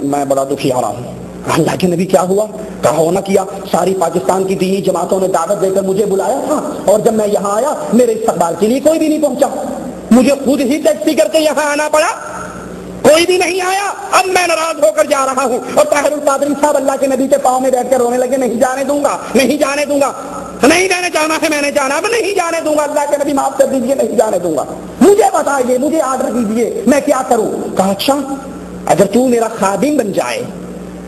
میں بڑا دکھی آ رہا ہوں۔ اللہ کے نبی کیا ہوا؟ کہا ہونا کیا، ساری پاکستان کی دینی جماعتوں نے دعوت دے کر مجھے بلایا تھا، اور جب میں یہاں آیا میرے استقبال کے لیے کوئی بھی نہیں پہنچا، مجھے خود ہی ٹیکسی کر کے یہاں آنا پڑا، کوئی بھی نہیں آیا۔ اب میں ناراض ہو کر جا رہا ہوں، اور طاہر القادری صاحب اللہ کے نبی کے پاؤں میں بیٹھ کر رونے لگے، نہیں جانے دوں گا، نہیں جانے دوں گا، نہیں میں نے جانا ہے، میں نے جانا، اب نہیں جانے دوں گا، اللہ کے نبی معاف کر دیجئے، نہیں جانے دوں گا، مجھے بتائیے، مجھے آرڈر کیجئے، میں کیا کروں؟ کہا اچھا اگر تو میرا خادم بن جائے،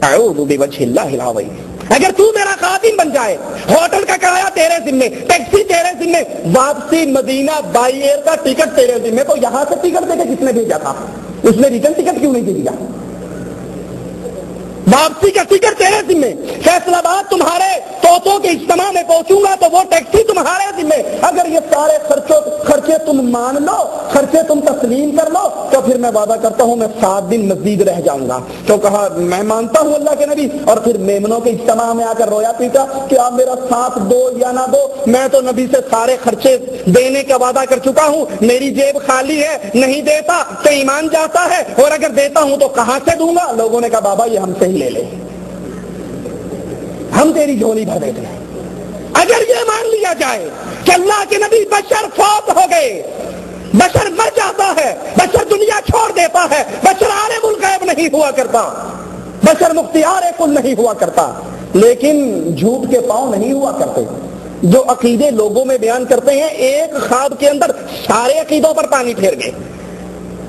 اعوذ بوجہ اللہ العظیم، اگر تو میرا خادم بن جائے، ہوٹل کا کرایہ تیرے ذمے، ٹیکسی تیرے ذمے، واپسی مدینہ بائی ایئر کا ٹکٹ تیرے ذمے، تو یہاں سے ٹکٹ دے کے کس نے بھیجا تھا؟ اس نے ریٹرن ٹکٹ کیوں نہیں دے دیا؟ واپسی کا ٹکٹ تیرے ذمے، فیصل آباد تمہارے طوطوں کے اجتماع میں پہنچوں گا تو وہ ٹیکسی تمہارے ذمے، اگر یہ سارے خرچے تم مان لو، خرچے تم تسلیم کر لو، تو پھر میں وعدہ کرتا ہوں میں 7 دن مزید رہ جاؤں گا۔ تو کہا میں مانتا ہوں اللہ کے نبی، اور پھر میمنوں کے اجتماع میں آ کر رویا پیٹا کہ آپ میرا ساتھ دو یا نہ دو، میں تو نبی سے سارے خرچے دینے کا وعدہ کر چکا ہوں، میری جیب خالی ہے، نہیں دیتا تو ایمان جاتا ہے، اور اگر دیتا ہوں تو کہاں سے دوں گا؟ لوگوں نے کہا بابا یہ ہم سے ہی لے لے، ہم تیری جھولی بھر دیتے ہیں۔ اگر یہ مان لیا جائے کہ اللہ کے نبی بشر فوت ہو گئے، بشر مر جاتا ہے، بشر دنیا چھوڑ دیتا ہے، بشر عالم الغیب نہیں ہوا کرتا، بشر مختار کل نہیں ہوا کرتا، لیکن جھوٹ کے پاؤں نہیں ہوا کرتے۔ جو عقیدے لوگوں میں بیان کرتے ہیں، ایک خواب کے اندر سارے عقیدوں پر پانی پھیر گئے۔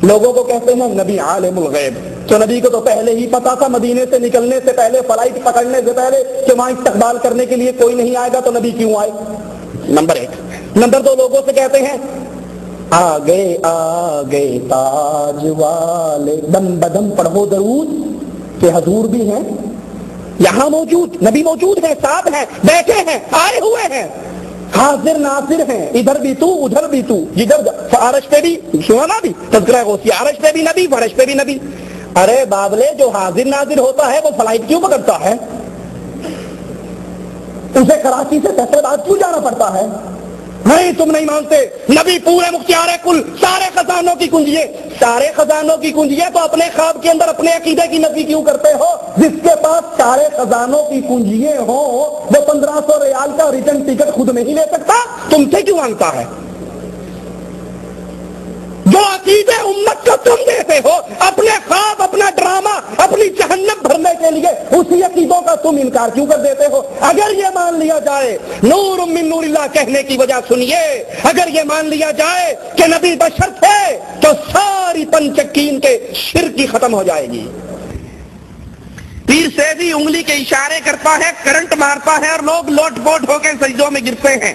لوگوں کو کہتے ہیں نبی عالم الغیب، تو نبی کو تو پہلے ہی پتا تھا مدینے سے نکلنے سے پہلے، فلائٹ پکڑنے سے پہلے، کہ وہاں استقبال کرنے کے لیے کوئی نہیں آئے گا، تو نبی کیوں آئے؟ نمبر 1۔ نمبر 2، لوگوں سے کہتے ہیں آگے تاج والے، دم بدم پڑھو درود، کہ حضور بھی ہیں یہاں موجود، نبی موجود ہیں، ساتھ ہیں، بیٹھے ہیں، آئے ہوئے ہیں، حاضر ناظر ہیں، ادھر بھی تو ادھر بھی تو، جدھر عرش پہ بھی سنا بھی تذکرہ غوثی، عرش پہ بھی نبی، فرش پہ بھی نبی۔ ارے بابلے، جو حاضر ناظر ہوتا ہے وہ فلائٹ کیوں پکڑتا ہے؟ اسے کراچی سے فیصل آباد کیوں جانا پڑتا ہے؟ نہیں تم نہیں مانتے، نبی پورے مختار کل، سارے خزانوں کی کنجیے، سارے خزانوں کی کنجیے، تو اپنے خواب کے اندر اپنے عقیدے کی نفی کیوں کرتے ہو؟ جس کے پاس سارے خزانوں کی کنجیے ہوں وہ 1500 ریال کا ریٹرن ٹکٹ خود نہیں لے سکتا، تم سے کیوں مانگتا ہے؟ جو عقیدے امت کو تم دیتے ہو، اپنے خواب، اپنا ڈرامہ، اپنی جہنم بھرنے کے لیے، اسی عقیدوں کا تم انکار کیوں کر دیتے ہو؟ اگر یہ مان لیا جائے نور من نور اللہ کہنے کی وجہ سنیے، اگر یہ مان لیا جائے کہ نبی بشر تھے تو ساری پنچکین کے شرک کی ختم ہو جائے گی۔ پیر سیدھی انگلی کے اشارے کرتا ہے، کرنٹ مارتا ہے، اور لوگ لوٹ پوٹ ہو کے سجدوں میں گرتے ہیں۔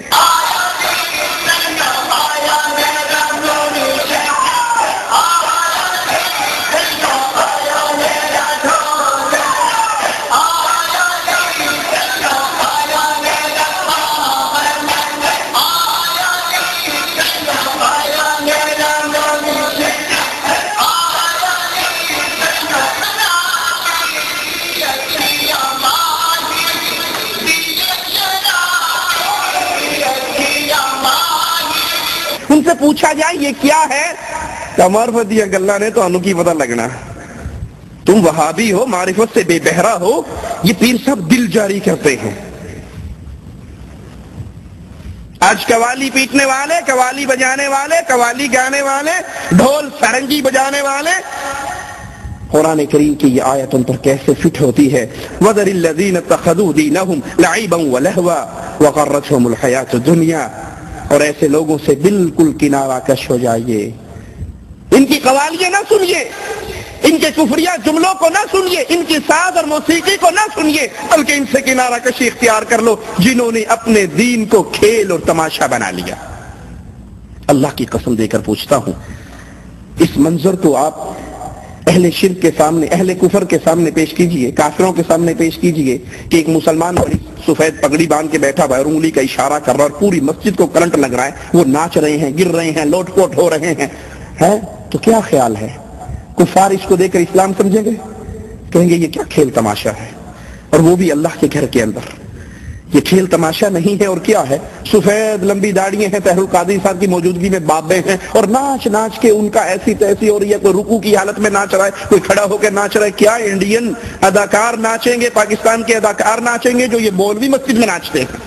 ان سے پوچھا جائے یہ کیا ہے؟ معرفت دیا گلا نے تو انو کی پتہ لگنا، تم وہابی ہو، معرفت سے بے بہرا ہو، یہ پیر صاحب دل جاری کرتے ہیں۔ آج قوالی پیٹنے والے، قوالی بجانے والے، قوالی گانے والے، ڈھول سرنگی بجانے والے، قرآن کریم کی یہ آیت ان پر کیسے فٹ ہوتی ہے؟ وَذَرِ الَّذِينَ اتَّخَذُوا دِينَهُمْ لَعِبًا وَلَهْوًا وَغَرَّتْهُمُ الْحَيَاةُ الدُّنْيَا، اور ایسے لوگوں سے بالکل کنارہ کش ہو جائیے، ان کی قوالیاں نہ سنیے، ان کے کفریہ جملوں کو نہ سنیے، ان کی ساز اور موسیقی کو نہ سنیے، بلکہ ان سے کنارہ کشی اختیار کر لو جنہوں نے اپنے دین کو کھیل اور تماشا بنا لیا۔ اللہ کی قسم دے کر پوچھتا ہوں، اس منظر کو آپ اہل شرک کے سامنے، اہل کفر کے سامنے پیش کیجئے، کافروں کے سامنے پیش کیجئے کہ ایک مسلمان بڑی سفید پگڑی باندھ کے بیٹھا ہوا ہے، انگلی کا اشارہ کر رہا ہے اور پوری مسجد کو کرنٹ لگ رہا ہے، وہ ناچ رہے ہیں، گر رہے ہیں، لوٹ پوٹ ہو رہے ہیں، تو کیا خیال ہے؟ کفار اس کو دیکھ کر اسلام سمجھیں گے؟ کہیں گے یہ کیا کھیل تماشا ہے، اور وہ بھی اللہ کے گھر کے اندر۔ یہ کھیل تماشا نہیں ہے اور کیا ہے؟ سفید لمبی داڑیاں ہیں، طاہر القادری صاحب کی موجودگی میں بابے ہیں، اور ناچ ناچ کے ان کا ایسی تیسی، اور یہ کوئی رکوع کی حالت میں ناچ رہا ہے، کوئی کھڑا ہو کے ناچ رہا ہے۔ کیا انڈین اداکار ناچیں گے، پاکستان کے اداکار ناچیں گے جو یہ مولوی مسجد میں ناچتے ہیں؟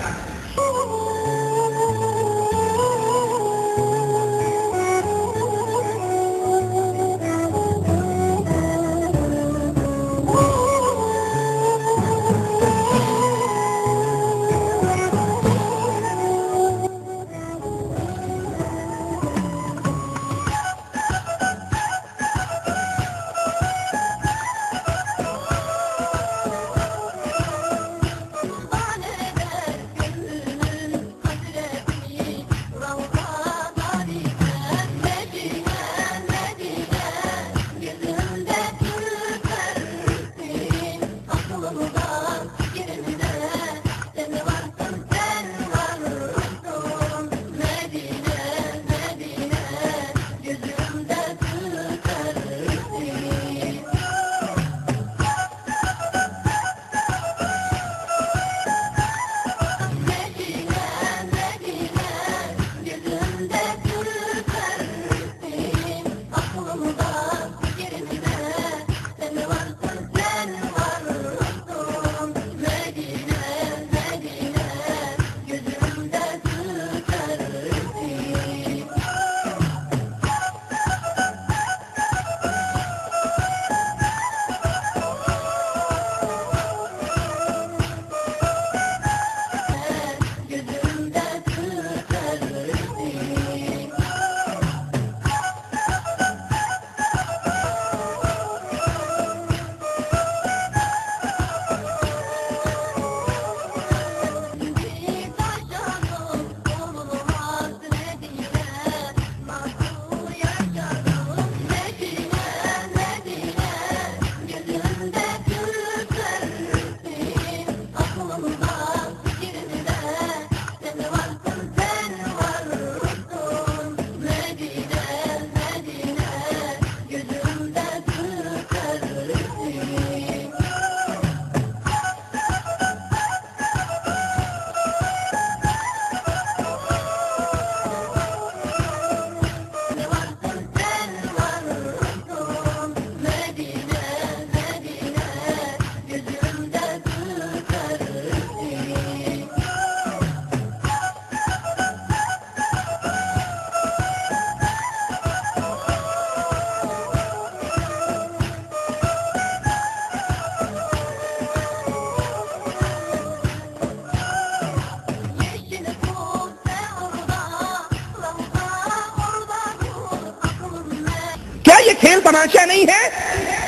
یہ کھیل تماشا نہیں ہے؟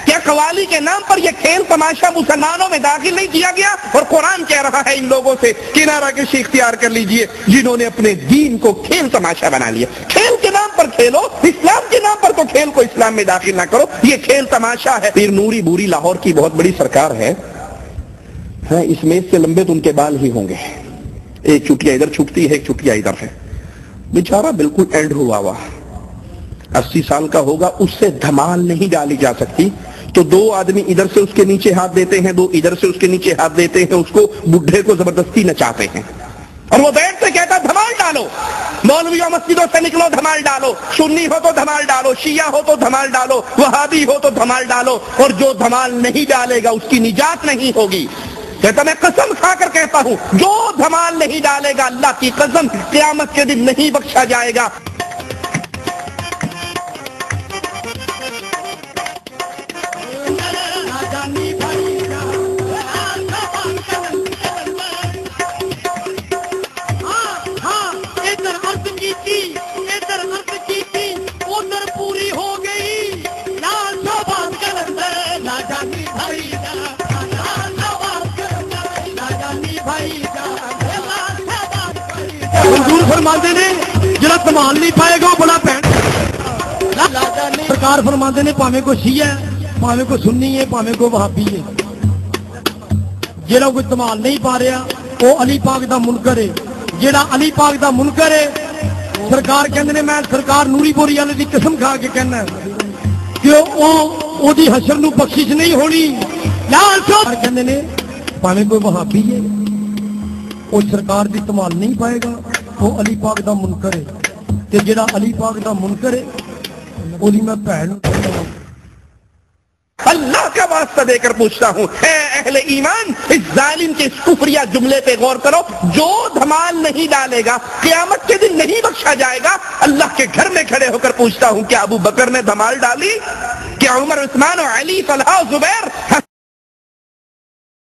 کیا قوالی کے نام پر یہ کھیل تماشا مسلمانوں میں داخل نہیں کیا گیا؟ اور قرآن کہہ رہا ہے ان لوگوں سے کنارہ کشی اختیار کر لیجئے جنہوں نے اپنے دین کو کھیل تماشا بنا لیا۔ کھیل کے نام پر کھیلو، اسلام کے نام پر تو کھیل کو اسلام میں داخل نہ کرو، یہ کھیل تماشا ہے۔ پیر نوری بوری لاہور کی بہت بڑی سرکار ہے، اس میز سے لمبے تو ان کے بال ہی ہوں گے، ایک چٹیا ادھر چھٹتی ہے، ایک چٹیا ادھر ہے، بیچارہ بالکل اینڈ ہوا ہوا 80 سال کا ہوگا، اس سے دھمال نہیں ڈالی جا سکتی، تو دو آدمی ادھر سے اس کے نیچے ہاتھ دیتے ہیں، دو ادھر سے اس کے نیچے ہاتھ دیتے ہیں، اس کو بڈھے کو زبردستی نچاتے ہیں، اور وہ بیٹھ سے کہتا دھمال ڈالو، مولویوں مسجدوں سے نکلو دھمال ڈالو، سنی ہو تو دھمال ڈالو، شیعہ ہو تو دھمال ڈالو، وہابی ہو تو دھمال ڈالو، اور جو دھمال نہیں ڈالے گا اس کی نجات نہیں ہوگی۔ کہتا میں قسم کھا کر کہتا ہوں، جو دھمال نہیں ڈالے گا اللہ کی قسم قیامت کے دن نہیں بخشا جائے گا۔ حضور فرماتے نے جڑا دھمال نہیں پائے گا وہ بڑا پہن۔ سرکار فرماتے نے پاویں کو شیعہ ہے، پاویں کو سنی ہے، پاویں کو وہابی ہے، جڑا کوئی دھمال نہیں پا رہا وہ علی پاک دا منکر ہے، جڑا علی پاک دا منکر ہے سرکار کہندے نے، میں سرکار نوری پوری والے دی قسم کھا کے کہنا کہ او دی حشر نو بخشش نہیں ہونی۔ لال سو کہندے نے پاویں کوئی وہابی ہے، وہ سرکار دی ਧਮਾਲ نہیں پائے گا، وہ علی پاک دا منکر ہے، تے جڑا علی پاک دا منکر ہے وہی میں بھن اللہ کا واسطہ دے کر پوچھتا ہوں، اے اہل ایمان، اس ظالم کے اس کفریہ جملے پہ غور کرو، جو دھمال نہیں ڈالے گا قیامت کے دن نہیں بخشا جائے گا۔ اللہ کے گھر میں کھڑے ہو کر پوچھتا ہوں، کیا ابو بکر نے دھمال ڈالی؟ کیا عمر، عثمان و علی، طلحہ و زبیر